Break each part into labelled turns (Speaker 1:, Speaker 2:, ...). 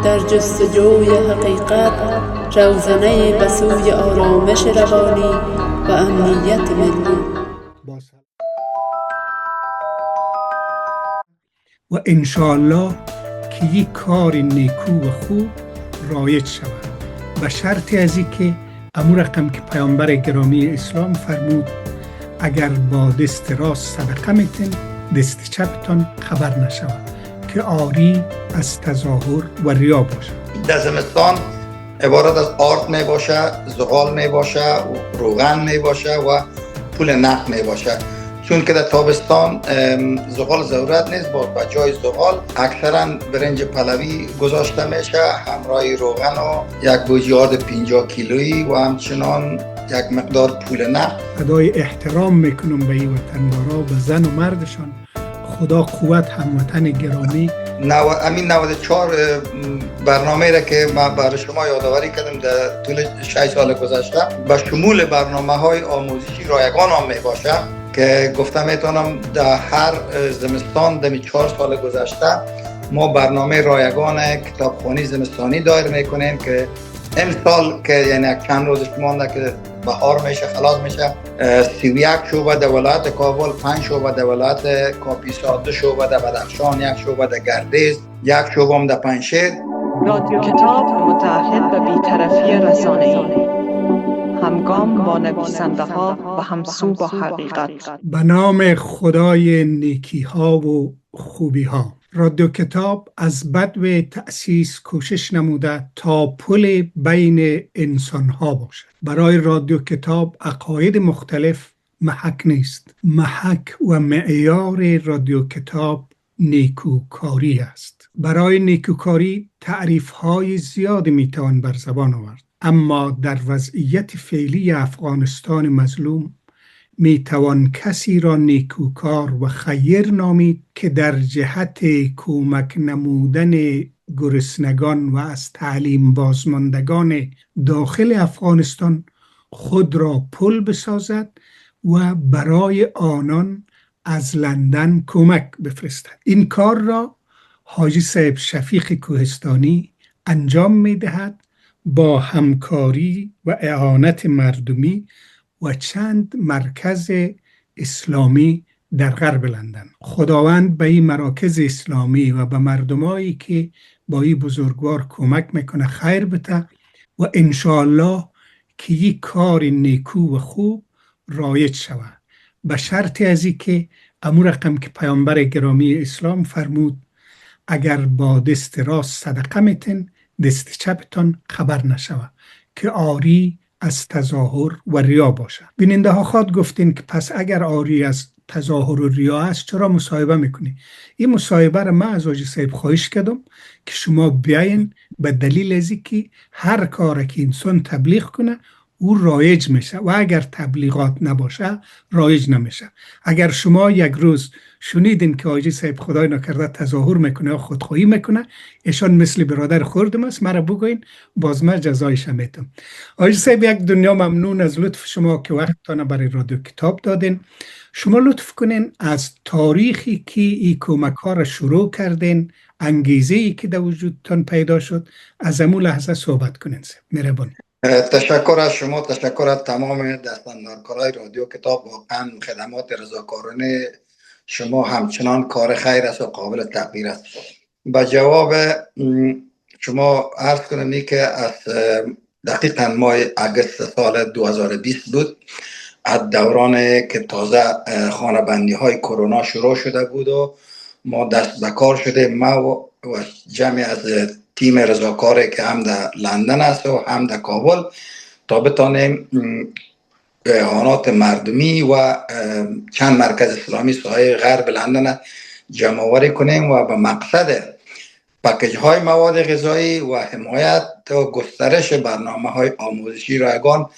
Speaker 1: در جستجوی حقیقت روزنه به سوی آرامش روانی و امنیت ملی.
Speaker 2: و انشاءالله که یک کار نیکو و خوب رایج شود، به شرط از این که امو رقم که پیامبر گرامی اسلام فرمود اگر با دست راست صدقه میتین دست چپتان خبر نشود که عاری از تظاهر و ریا باشد.
Speaker 3: در زمستان عبارت از آرد می باشه، زغال می باشه، روغن می باشه و پول نقد می باشه. چون که در تابستان زغال ضرورت نیست، با جای زغال اکثرا برنج پلوی گذاشته میشه همراه روغن و یک بوجیارد 50 کیلویی و همچنان یک مقدار پول نقد.
Speaker 2: ادای احترام میکنم به این وطندارا، به زن و مردشان. خدا قوت هموطن گرامی.
Speaker 3: امین 94 برنامه را که من برای شما یادآوری کردم در طول 6 سال گذشته به شمول برنامه‌های آموزشی رایگان هم می باشه که گفتم میتونم در هر زمستان در 4 سال گذشته ما برنامه رایگان کتابخوانی زمستانی دایر میکنیم که امسال که یعنی چند روزش مانده که بهار میشه خلاص میشه 31 شعبه در ولایت کابل، 5 شعبه در ولایت کاپیسا، 2 شعبه در بدخشان، 1 شعبه در گردیز، 1 شعبه هم در پنجشیر.
Speaker 4: رادیو کتاب متعهد به بی‌طرفی رسانه‌ای، همگام با نویسنده ها و همسو با حقیقت.
Speaker 2: به نام خدای نیکی ها و خوبی ها. رادیو کتاب از بدو تأسیس کوشش نموده تا پل بین انسان ها باشد. برای رادیو کتاب عقاید مختلف محک نیست. محک و معیار رادیو کتاب نیکوکاری است. برای نیکوکاری تعریف های زیادی میتوان بر زبان آورد، اما در وضعیت فعلی افغانستان مظلوم میتوان کسی را نیکوکار و خیر نامید که در جهت کمک نمودن گرسنگان و از تعلیم بازماندگان داخل افغانستان خود را پل بسازد و برای آنان از لندن کمک بفرستد. این کار را حاجی صاحب شفیق کوهستانی انجام میدهد با همکاری و اعانت مردمی و چند مرکز اسلامی در غرب لندن. خداوند به این مراکز اسلامی و به مردمایی که با این بزرگوار کمک میکنه خیر بده و انشاءالله که یک کار نیکو و خوب رایج شود، به شرط از این که امو رقم که پیامبر گرامی اسلام فرمود اگر با دست راست صدقه میتین دست چپتان خبر نشود که عاری از تظاهر و ریا باشد. بیننده ها خواهد گفتین که پس اگر عاری از تظاهر و ریا است چرا مصاحبه میکنی؟ این مصاحبه را من از حاجی صاحب خواهش کردم که شما بیاین به دلیل از اینکه هر کاری که انسان تبلیغ کنه او رایج میشه و اگر تبلیغات نباشه رایج نمیشه. اگر شما یک روز شنیدین که حاجی صاحب خدای نکرده تظاهر میکنه یا خودخواهی میکنه، ایشان مثل برادر خوردم است، مرا بگوین باز من جزایش میدم. حاجی صاحب یک دنیا ممنون از لطف شما که وقتتان برای رادیو کتاب دادین. شما لطف کنین از تاریخی که این کمک ها را شروع کردین، انگیزه ای که در وجودتان پیدا شد، از امون لحظه صحبت کنین. مهربان.
Speaker 3: تشکر از شما، تشکر از تمام دستاندرکارای رادیو کتاب. واقعا خدمات رضاکارانه شما همچنان کار خیر است و قابل تقدیر است. با جواب شما عرض کنم که از دقیقاً ماه اگست سال 2020 بود، از دوران که تازه خانه‌بندی های کرونا شروع شده بود و ما دست به کار شده، ما و جمعی از تیم رضاکاری که هم در لندن است و هم در کابل، تا بتانیم اعانات مردمی و چند مرکز اسلامی ساحه غرب لندن جمع آوری کنیم و به مقصد پکیج های مواد غذایی و حمایت و گسترش برنامه های آموزشی رایگان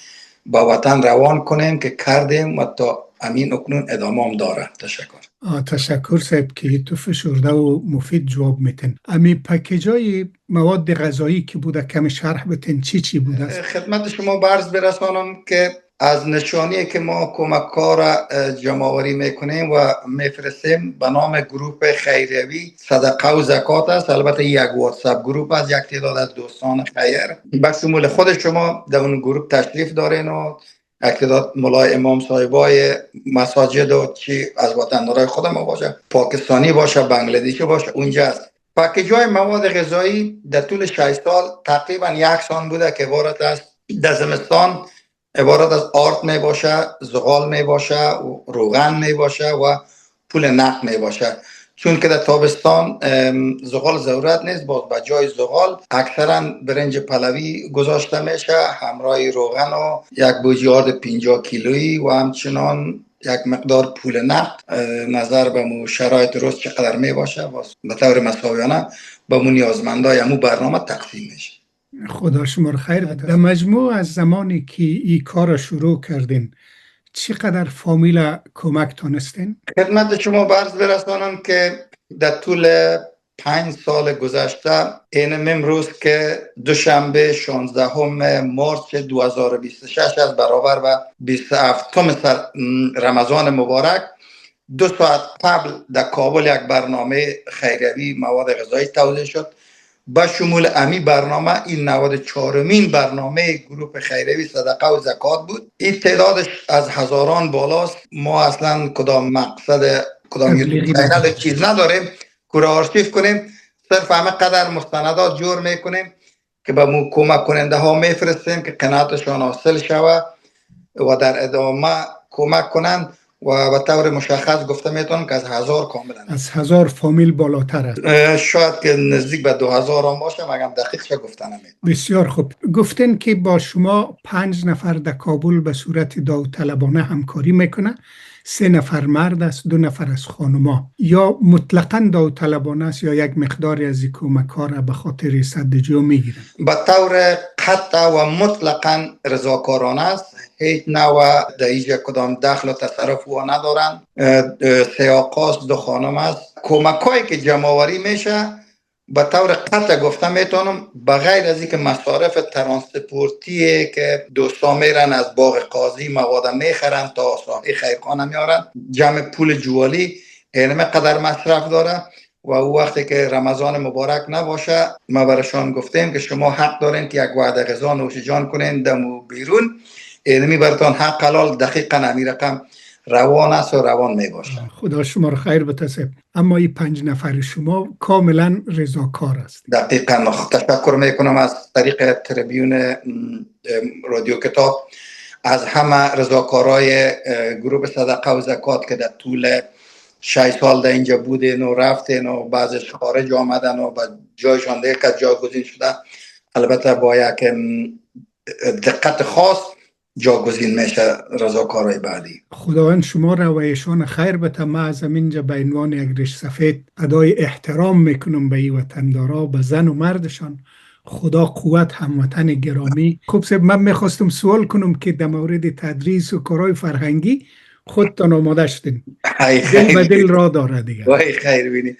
Speaker 3: با وطن روان کنیم که کردیم و تا امین اکنون ادامه هم داره. تشکر.
Speaker 2: تشکر صاحب که تو فشرده و مفید جواب میتن. امی پکیجای مواد غذایی که بوده کم شرح بتن چی بوده؟
Speaker 3: خدمت شما برز برسانم که از نشانی که ما کمک کار جمع‌آوری میکنیم و میفرستیم به نام گروه خیریوی صدقه و زکات است. البته یک واتساپ گروه است، یک تعداد از دوستان خیر به شمول خود شما در اون گروه تشریف دارین و یک تعداد مولای امام صاحبای مساجد و چی از وطندارای خود ما باشه، پاکستانی باشه، بنگلادیشی باشه، اونجا است. پاکیج‌های مواد غذایی در طول 6 سال تقریبا یکسان بوده که عبارت است در زمستان عبارت از آرد می باشه، زغال می باشه، روغن می باشه و پول نقد می باشه. چون که در تابستان زغال ضرورت نیست، باز به جای زغال اکثرا برنج پلوی گذاشته میشه همراه روغن و یک بوجیارد 50 کیلویی و همچنان یک مقدار پول نقد نظر به مو شرایط درست چقدر می باشه به طور مساویانه به مو نیازمندای همو برنامه تقسیم میشه.
Speaker 2: خدا شما رو خیر بده. در مجموع از زمانی که این کار شروع کردین چقدر فامیل کمک تانستین؟
Speaker 3: خدمت شما برز برسانم که در طول 5 سال گذشته این امروز که دوشنبه 16 مارس 2026 است برابر و 27 رمضان مبارک 2 ساعت قبل در کابل یک برنامه خیریوی مواد غذایی توزیع شد. با شمول امی برنامه این 94مین برنامه گروه خیریوی صدقه و زکات بود. این تعدادش از هزاران بالاست. ما اصلا کدام مقصد کدام یوتیوب کانال چیز نداریم که را آرشیو کنیم، صرف همه قدر مستندات جور میکنیم که به مو کمک کننده ها میفرستیم که قناعتشان حاصل شود و در ادامه کمک کنند و به طور مشخص گفته میتونم که از 1000 کاملا
Speaker 2: از 1000 فامیل بالاتر است.
Speaker 3: شاید که نزدیک به 2000 هم باشه، مگم دقیق چه گفته نمیتونم.
Speaker 2: بسیار خوب. گفتن که با شما 5 نفر در کابل به صورت داوطلبانه همکاری میکنه، 3 نفر مرد است، 2 نفر از خانما. یا مطلقاً داوطلبانه است یا یک مقداری از این کمک ها را به خاطر سدجو میگیرن؟
Speaker 3: به طور قطع و مطلقاً رضاکارانه است. هیچ نوع در اینجا کدام دخل و تصرف و ندارن. 3 آقاست 2 خانم است. کمک هایی که جمع‌آوری میشه به طور قطع گفته میتونم بغیر از اینکه مصارف ترانسپورتیه که دوستان میرن از باغ قاضی مواد میخرن تا ساحه خیرخانه میارن، جمع پول جوالی اینمه قدر مصرف داره. و او وقتی که رمضان مبارک نباشه ما برشان گفتیم که شما حق دارین که یک وعده غذا نوش جان کنین دم بیرون، اینمی براتون حق حلال دقیقاً امی رقم روان است و روان می باشه.
Speaker 2: خدا شما رو خیر بده. اما این 5 نفر شما کاملا رضاکار است.
Speaker 3: دقیقاً. تشکر میکنم از طریق تریبیون رادیو کتاب از همه رضاکارای گروه صدقه و زکات که در طول 6 سال در اینجا بودین و رفتین و بعضش خارج آمدن و به جایشان دیگه که جاگزین شده، البته با یک دقت خاص جاگزین میشه رضاکارای بعدی.
Speaker 2: خداوند شما را و ایشان خیر بده. ما از اینجا به عنوان یک ریش سفید ادای احترام میکنم به این وطندارا، به زن و مردشان. خدا قوت هموطن گرامی. خوب سب من میخواستم سوال کنم که در مورد تدریس و کارهای فرهنگی خودتان آماده شدین، دل به دل را داره دیگه.
Speaker 3: وای خیر بینی.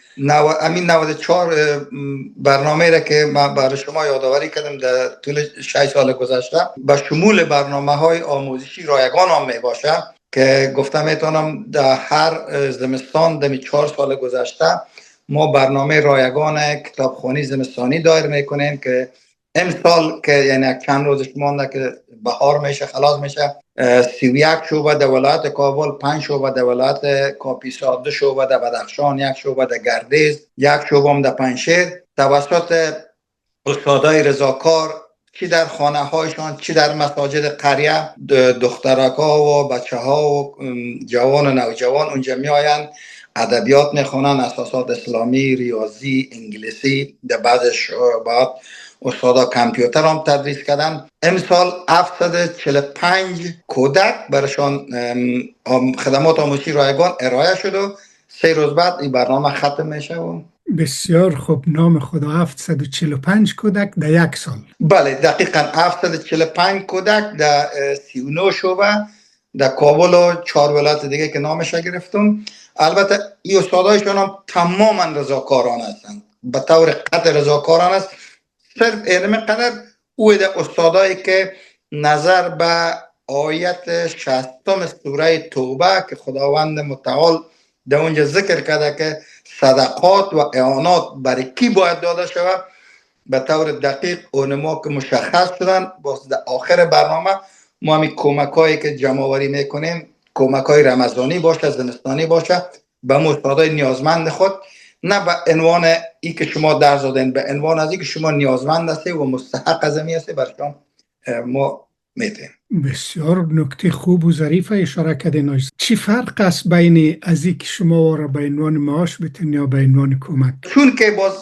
Speaker 3: امین 94 برنامه را که من برای شما یادآوری کردم در طول 6 سال گذشته به شمول برنامه های آموزشی رایگان هم می باشه که گفتم میتونم در هر زمستان در 4 سال گذشته ما برنامه رایگان کتابخوانی زمستانی دایر میکنیم که امسال که یعنی چند روزش مانده که بهار میشه خلاص میشه 31 شعبه در ولایت کابل، 5 شعبه در ولایت کاپیسا، 2 شعبه در بدخشان، 1 شعبه در گردیز، 1 شعبه هم در پنجشیر توسط استادای رضاکار چی در خانه هایشان چی در مساجد قریه دخترکا و بچه ها و جوان و نوجوان اونجا می آین ادبیات میخونن، اساسات اسلامی، ریاضی، انگلیسی، در بعض شعبات استادا کامپیوتر هم تدریس کردن. امسال 745 کودک برشان خدمات آموزشی رایگان ارائه شد و 3 روز بعد این برنامه ختم میشه. و
Speaker 2: بسیار خوب. نام خدا. 745 کودک در 1 سال.
Speaker 3: بله دقیقاً 745 کودک در 39 شعبه در کابل و 4 ولایت دیگه که نامش گرفتم. البته این استادایشون هم تماما رضاکاران هستند، به طور قطع رضاکاران است. صرف اینم قدر او در استادایی که نظر به آیت 60 سوره توبه که خداوند متعال در اونجا ذکر کرده که صدقات و اعانات برای کی باید داده شود، به طور دقیق اونما که مشخص شدن. باز در آخر برنامه ما همین کمک هایی که جمع آوری میکنیم، کمک های رمضانی باشه، زمستانی باشه، به مستادای نیازمند خود، نه به عنوان ای که شما درس دادین، به عنوان از ای که شما نیازمند هستی و مستحق از می هستی، برای شما ما میتیم.
Speaker 2: بسیار نکته خوب و ظریف اشاره کردین. چی فرق است بین از این که شما را به عنوان معاش بتین یا به عنوان کمک؟
Speaker 3: چون که باز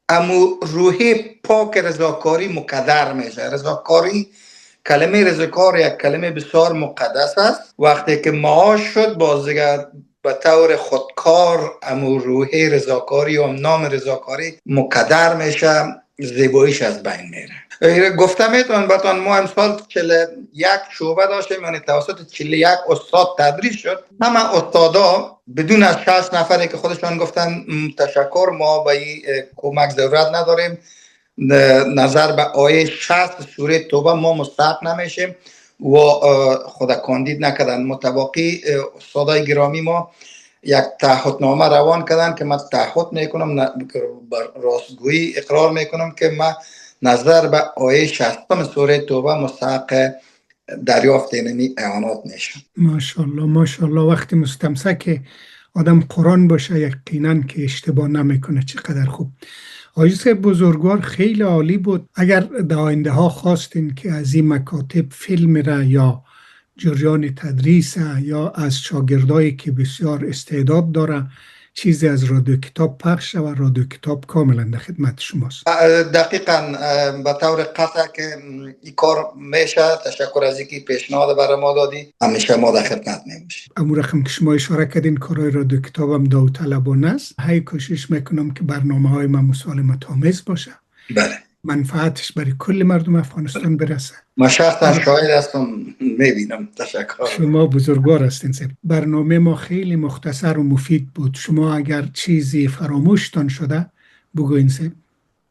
Speaker 3: امو روحی پاک رضاکاری مقدر میشه. رضاکاری، کلمه رضاکار یک کلمه بسیار مقدس است. وقتی که معاش شد، باز دیگر به طور خودکار امو روحی رضاکاری و نام رضاکاری مقدر میشه، زیباییش از بین میره. گفتم ایتون بطان ما امسال 41 شعبه داشتیم، یعنی توسط 41 استاد تدریس شد. همه استادا بدون از 60 نفری که خودشان گفتن تشکر، ما به این کمک ضرورت نداریم، نظر به آیه 60 سوره توبه ما مستحق نمیشیم و خدا کاندید نکردن. متواقی استادای گرامی ما یک تعهدنامه روان کردن که من تعهد میکنم، راستگویی اقرار میکنم که من نظر به آیه 60 سوره توبه مستحق دریافت اینمی اعانات میشم.
Speaker 2: ماشاءالله ماشاءالله. وقتی مستمسک آدم قرآن باشه یقینا که اشتباه نمیکنه. چقدر خوب. حاجی صاحب بزرگوار، خیلی عالی بود. اگر در آینده ها خواستین که از این مکاتب فیلم را یا جریان تدریس یا از شاگردایی که بسیار استعداد داره چیزی از رادیو کتاب پخش و رادیو کتاب کاملا در خدمت شماست.
Speaker 3: دقیقاً به طور قطع که این کار میشه. تشکر از اینکه پیشنهاد برای ما دادی. همیشه ما در خدمت میمونیم.
Speaker 2: امور رقم که شما اشاره کردین کارهای رادیو کتاب هم داوطلبانه است. هی کوشش میکنم که برنامه های ما مسالمت آمیز باشه.
Speaker 3: بله.
Speaker 2: منفعتش برای کل مردم افغانستان برسه.
Speaker 3: ما شخصا شاهد هستم، میبینم. تشکر.
Speaker 2: شما بزرگوار هستین. برنامه ما خیلی مختصر و مفید بود. شما اگر چیزی فراموشتان شده بگوین سه.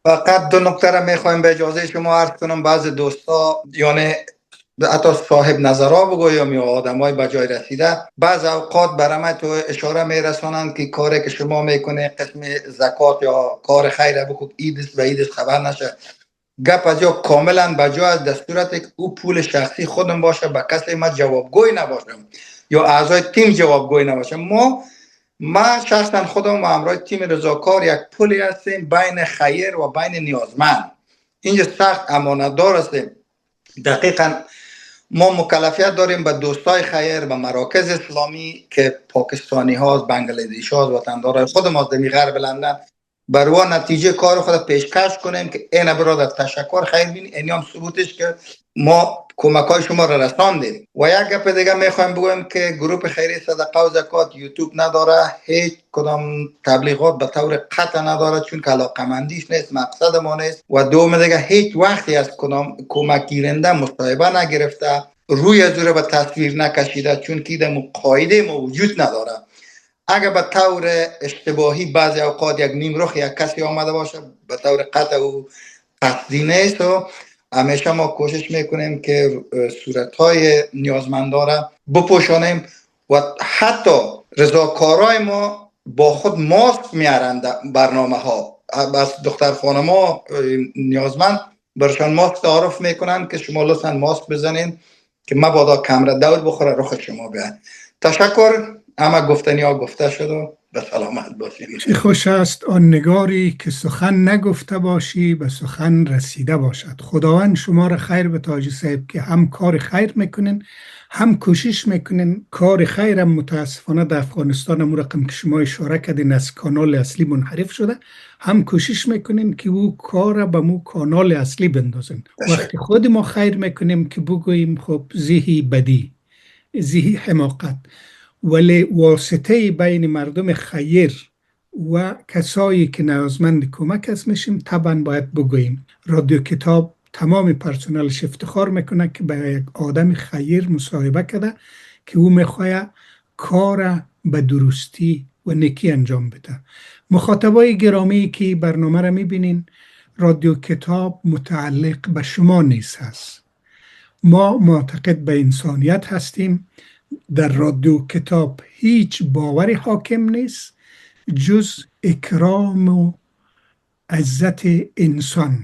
Speaker 3: فقط دو نکته را میخوایم به اجازه شما عرض کنم. بعض دوستا، یعنی حتی صاحب نظرها بگویم یا آدم های بجای رسیده، بعض اوقات برای تو اشاره میرسانند که کاری که شما میکنه قسم زکات یا کار خیر بخود ایدست و ایدست خبر نشه. گپ از جا کاملا بجا از دستورت که او پول شخصی خودم باشه، به کسی ما جوابگوی نباشم یا اعضای تیم جوابگوی نباشم. ما شخصا خودم و همراه تیم رضاکار یک پولی هستیم بین خیر و بین نیازمند. اینجا سخت امانتدار هستیم. دقیقا ما مکلفیت داریم به دوستای خیر، به مراکز اسلامی که پاکستانی ها، بنگلادیش ها، وطندار خودم از دمی غرب لندن، برای نتیجه کار خود پیشکش کنیم که این برادر تشکر خیر بین، این هم ثبوتش که ما کمک های شما را رساندیم. و یک گپ دیگه میخوایم بگویم که گروه خیری صدقه و زکات یوتیوب نداره، هیچ کدام تبلیغات به طور قطع نداره، چون که علاقمندیش نیست، مقصد ما نیست. و دوم دیگه هیچ وقتی از کدام کمک گیرنده مصاحبه نگرفته، روی از به تصویر نکشیده، چون که در قاعده ما وجود نداره. اگر به طور اشتباهی بعضی اوقات یک نیم رخ یک کسی آمده باشه، به طور قطع و قصدی نیست. و همیشه ما کوشش میکنیم که صورتهای نیازمندا را بپوشانیم و حتی رضاکارای ما با خود ماسک میارند. برنامه ها بس دختر خانم ها نیازمند برشان ماسک تعارف میکنن که شما لطفا ماسک بزنین که مبادا کمره دور بخوره رخ شما بیاد. تشکر. اما گفتنی ها گفته شد و به سلامت باشید.
Speaker 2: چه خوش است آن نگاری که سخن نگفته باشی به سخن رسیده باشد. خداوند شما را خیر به حاجی صاحب که هم کار خیر میکنین هم کوشش میکنین. کار خیر هم متاسفانه در افغانستان هم رقم که شما اشاره کردین از کانال اصلی منحرف شده، هم کوشش میکنین که او کار به مو کانال اصلی بندازین. وقتی خود ما خیر میکنیم که بگوییم خب زیهی بدی، زیهی حماقت، ولی واسطه بین مردم خیر و کسایی که نیازمند کمک است میشیم طبعا باید بگوییم. رادیو کتاب تمام پرسنلش افتخار میکنه که به یک آدم خیر مصاحبه کرده که او میخواه کار به درستی و نیکی انجام بده. مخاطبای گرامی که برنامه را میبینین، رادیو کتاب متعلق به شما نیست هست، ما معتقد به انسانیت هستیم. در رادیو کتاب هیچ باوری حاکم نیست جز اکرام و عزت انسان.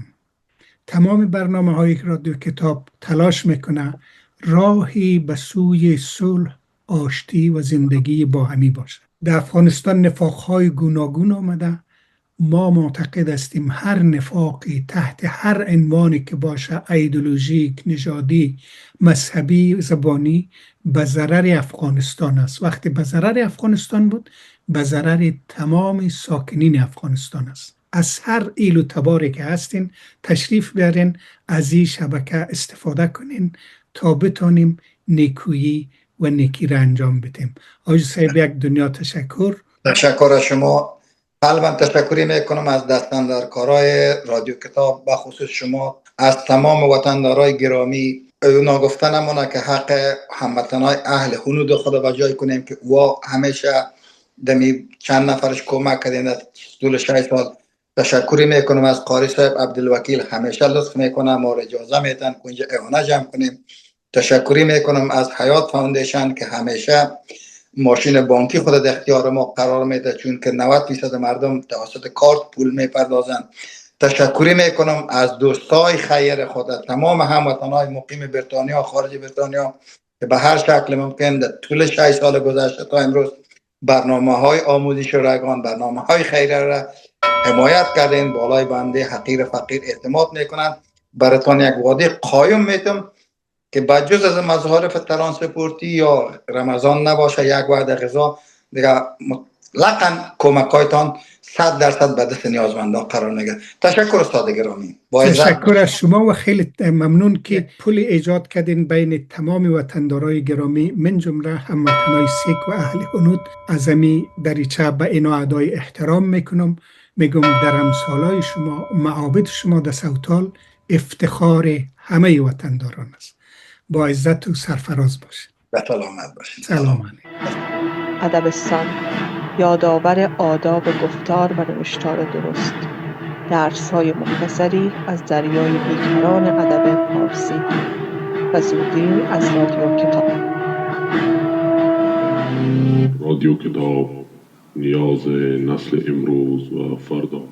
Speaker 2: تمام برنامه های رادیو کتاب تلاش میکنه راهی به سوی صلح، آشتی و زندگی باهمی باشه. در افغانستان نفاقهای گوناگون آمده. ما معتقد هستیم هر نفاقی تحت هر عنوانی که باشه، ایدئولوژیک، نژادی، مذهبی، زبانی، به ضرر افغانستان است. وقتی به ضرر افغانستان بود، به ضرر تمام ساکنین افغانستان است. از هر ایل و تباری که هستین تشریف بیارین، از این شبکه استفاده کنین تا بتانیم نیکویی و نیکی را انجام بدیم. آقای صاحب، یک دنیا تشکر.
Speaker 3: تشکر از شما. قلبا تشکری میکنم از دستاندرکارای رادیو کتاب، به خصوص شما، از تمام وطندارای گرامی. ناگفته نمونه که حق هموطنای اهل حنود خدا به جای کنیم که او همیشه دمی چند نفرش کمک کردین از طول 6 سال. تشکری میکنم از قاری صاحب عبدالوکیل، همیشه لطف میکنم ما را اجازه میتن که اینجا اعانه جمع کنیم. تشکری میکنم از حیات فاوندیشن که همیشه ماشین بانکی خود در اختیار ما قرار میده، چون که 90% مردم توسط کارت پول میپردازن. تشکری میکنم از دوستای خیر خود، تمام هموطنای مقیم بریتانیا، خارج بریتانیا که به هر شکل ممکن در طول 6 سال گذشته تا امروز برنامه‌های آموزش رایگان، برنامه‌های خیریه را حمایت کردین. بالای بنده حقیر فقیر اعتماد میکنن. براتون یک وعده قایم میتم که بجز از مظاهر ترانسپورتی یا رمضان نباشه یک وعده غذا دیگه مطلقاً کمکایتان 100% به دست نیازمندان قرار میگیره. تشکر استاد گرامی.
Speaker 2: تشکر از شما و خیلی ممنون که پل ایجاد کردین بین تمام وطندارای گرامی، من جمله هموطنای سیک و اهل حنود. از امی دریچه به اینا ادای احترام میکنم. میگم در امثالای شما، معابد شما در سوتال افتخار همه وطنداران است. با عزت و سرفراز باشید.
Speaker 3: به سلامت باشید.
Speaker 2: سلام علیکم.
Speaker 4: ادبستان، یادآور آداب گفتار و نوشتار درست. درس‌های مختصری از دریای بیکران ادب فارسی و زودی از رادیو کتاب.
Speaker 5: رادیو کتاب، نیاز نسل امروز و فردا.